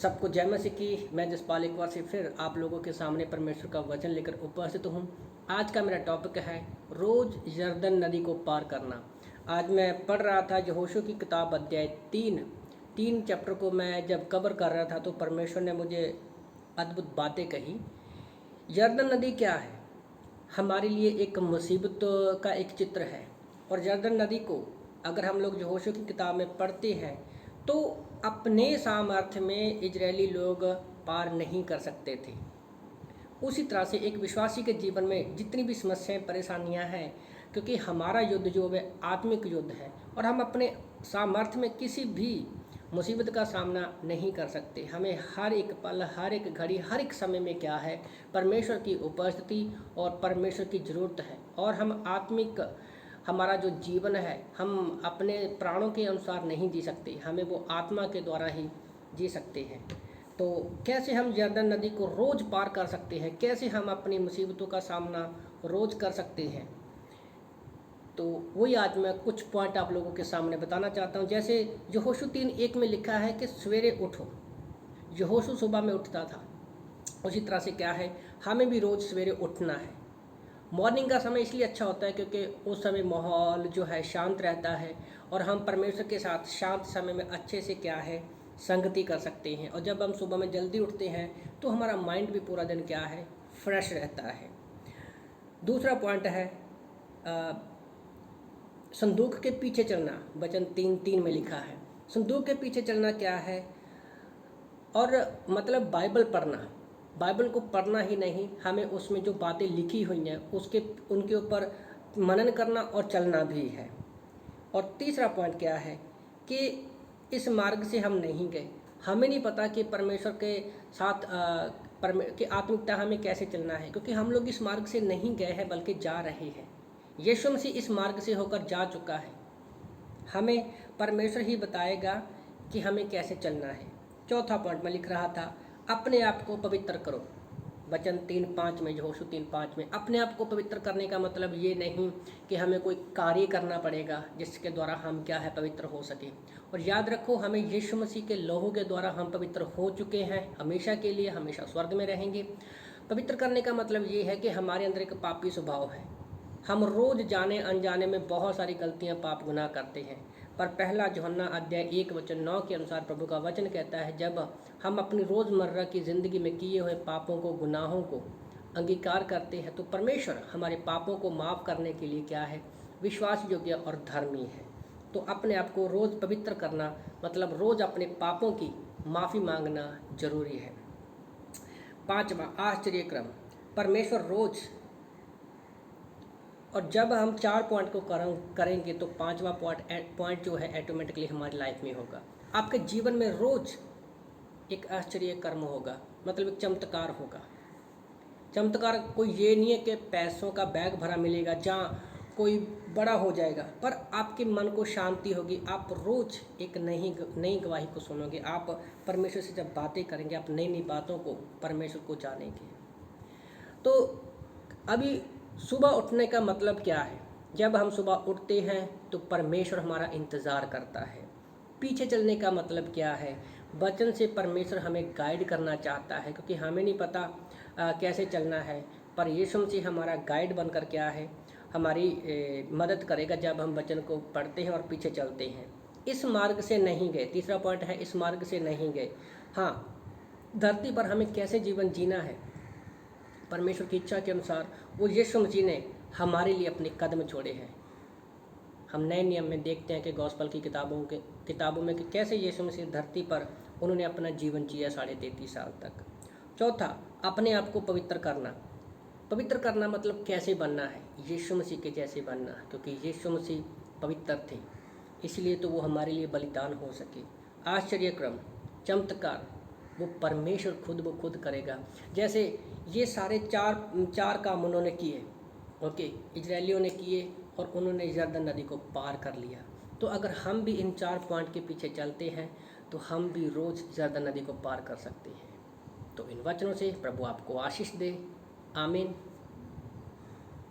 सबको जय मसीह की। मैं जसपाल एक बार से फिर आप लोगों के सामने परमेश्वर का वचन लेकर उपस्थित हूँ। आज का मेरा टॉपिक है रोज़ यरदन नदी को पार करना। आज मैं पढ़ रहा था यहोशू की किताब अध्याय 3 चैप्टर को मैं जब कवर कर रहा था तो परमेश्वर ने मुझे अद्भुत बातें कही। यरदन नदी क्या है? हमारे लिए एक मुसीबत का एक चित्र है। और यरदन नदी को अगर हम लोग यहोशू की किताब में पढ़ते हैं तो अपने सामर्थ्य में इजरायली लोग पार नहीं कर सकते थे। उसी तरह से एक विश्वासी के जीवन में जितनी भी समस्याएं परेशानियां हैं, क्योंकि हमारा युद्ध जो है आत्मिक युद्ध है और हम अपने सामर्थ्य में किसी भी मुसीबत का सामना नहीं कर सकते। हमें हर एक पल, हर एक घड़ी, हर एक समय में क्या है, परमेश्वर की उपस्थिति और परमेश्वर की ज़रूरत है। और हम आत्मिक हमारा जो जीवन है हम अपने प्राणों के अनुसार नहीं जी सकते, हमें वो आत्मा के द्वारा ही जी सकते हैं। तो कैसे हम यरदन नदी को रोज़ पार कर सकते हैं, कैसे हम अपनी मुसीबतों का सामना रोज़ कर सकते हैं, तो वही आज मैं कुछ पॉइंट आप लोगों के सामने बताना चाहता हूँ। जैसे यहोशू 3:1 में लिखा है कि सवेरे उठो। यहोशू सुबह में उठता था, उसी तरह से क्या है, हमें भी रोज़ सवेरे उठना है। मॉर्निंग का समय इसलिए अच्छा होता है क्योंकि उस समय माहौल जो है शांत रहता है और हम परमेश्वर के साथ शांत समय में अच्छे से क्या है, संगति कर सकते हैं। और जब हम सुबह में जल्दी उठते हैं तो हमारा माइंड भी पूरा दिन क्या है, फ्रेश रहता है। दूसरा पॉइंट है संदूक के पीछे चलना। वचन 3:3 में लिखा है संदूक के पीछे चलना क्या है, और मतलब बाइबल पढ़ना। बाइबल को पढ़ना ही नहीं, हमें उसमें जो बातें लिखी हुई हैं उनके ऊपर मनन करना और चलना भी है। और तीसरा पॉइंट क्या है कि इस मार्ग से हम नहीं गए, हमें नहीं पता कि परमेश्वर के साथ कि आत्मिकता हमें कैसे चलना है, क्योंकि हम लोग इस मार्ग से नहीं गए हैं बल्कि जा रहे हैं। यीशु मसीह इस मार्ग से होकर जा चुका है, हमें परमेश्वर ही बताएगा कि हमें कैसे चलना है। चौथा पॉइंट मैं लिख रहा था, अपने आप को पवित्र करो। वचन 3:5 में, यहोशू 3:5 में, अपने आप को पवित्र करने का मतलब ये नहीं कि हमें कोई कार्य करना पड़ेगा जिसके द्वारा हम क्या है, पवित्र हो सके। और याद रखो, हमें यीशु मसीह के लहू के द्वारा हम पवित्र हो चुके हैं, हमेशा के लिए, हमेशा स्वर्ग में रहेंगे। पवित्र करने का मतलब ये है कि हमारे अंदर एक पापी स्वभाव है। हम रोज़ जाने अनजाने में बहुत सारी गलतियाँ, पाप, गुनाह करते हैं। पर पहला यूहन्ना अध्याय 1:9 के अनुसार प्रभु का वचन कहता है, जब हम अपनी रोज़मर्रा की ज़िंदगी में किए हुए पापों को, गुनाहों को अंगीकार करते हैं तो परमेश्वर हमारे पापों को माफ़ करने के लिए क्या है, विश्वास योग्य और धर्मी है। तो अपने आप को रोज़ पवित्र करना मतलब रोज़ अपने पापों की माफ़ी मांगना जरूरी है। पाँचवा, आश्चर्यक्रम। परमेश्वर रोज़, और जब हम 4 पॉइंट को करेंगे तो 5वां पॉइंट जो है ऑटोमेटिकली हमारी लाइफ में होगा। आपके जीवन में रोज़ एक आश्चर्य कर्म होगा, मतलब एक चमत्कार होगा। चमत्कार कोई ये नहीं है कि पैसों का बैग भरा मिलेगा, जहाँ कोई बड़ा हो जाएगा, पर आपके मन को शांति होगी। आप रोज़ एक नई गवाही को सुनोगे, आप परमेश्वर से जब बातें करेंगे, आप नई नई बातों को, परमेश्वर को जानेंगे। तो अभी सुबह उठने का मतलब क्या है? जब हम सुबह उठते हैं तो परमेश्वर हमारा इंतज़ार करता है। पीछे चलने का मतलब क्या है? वचन से परमेश्वर हमें गाइड करना चाहता है, क्योंकि हमें नहीं पता कैसे चलना है, पर यीशु मसीह हमारा गाइड बनकर क्या है, हमारी मदद करेगा जब हम वचन को पढ़ते हैं और पीछे चलते हैं। इस मार्ग से नहीं गए, तीसरा पॉइंट है, इस मार्ग से नहीं गए। हाँ, धरती पर हमें कैसे जीवन जीना है परमेश्वर की इच्छा के अनुसार, वो यीशु मसीह ने हमारे लिए अपने कदम छोड़े हैं। हम नए नियम में देखते हैं कि गॉस्पल की किताबों में कि कैसे यीशु मसीह धरती पर उन्होंने अपना जीवन जिया 33.5 साल तक। चौथा, अपने आप को पवित्र करना। पवित्र करना मतलब कैसे बनना है? यीशु मसीह के जैसे बनना, क्योंकि यीशु मसीह पवित्र थे, इसलिए तो वो हमारे लिए बलिदान हो सके। आश्चर्यक्रम, चमत्कार, वो परमेश्वर खुद करेगा। जैसे ये सारे चार काम उन्होंने किए, ओके, इजरायलियों ने किए और उन्होंने यरदन नदी को पार कर लिया। तो अगर हम भी इन 4 पॉइंट के पीछे चलते हैं तो हम भी रोज़ यरदन नदी को पार कर सकते हैं। तो इन वचनों से प्रभु आपको आशीष दे। आमीन।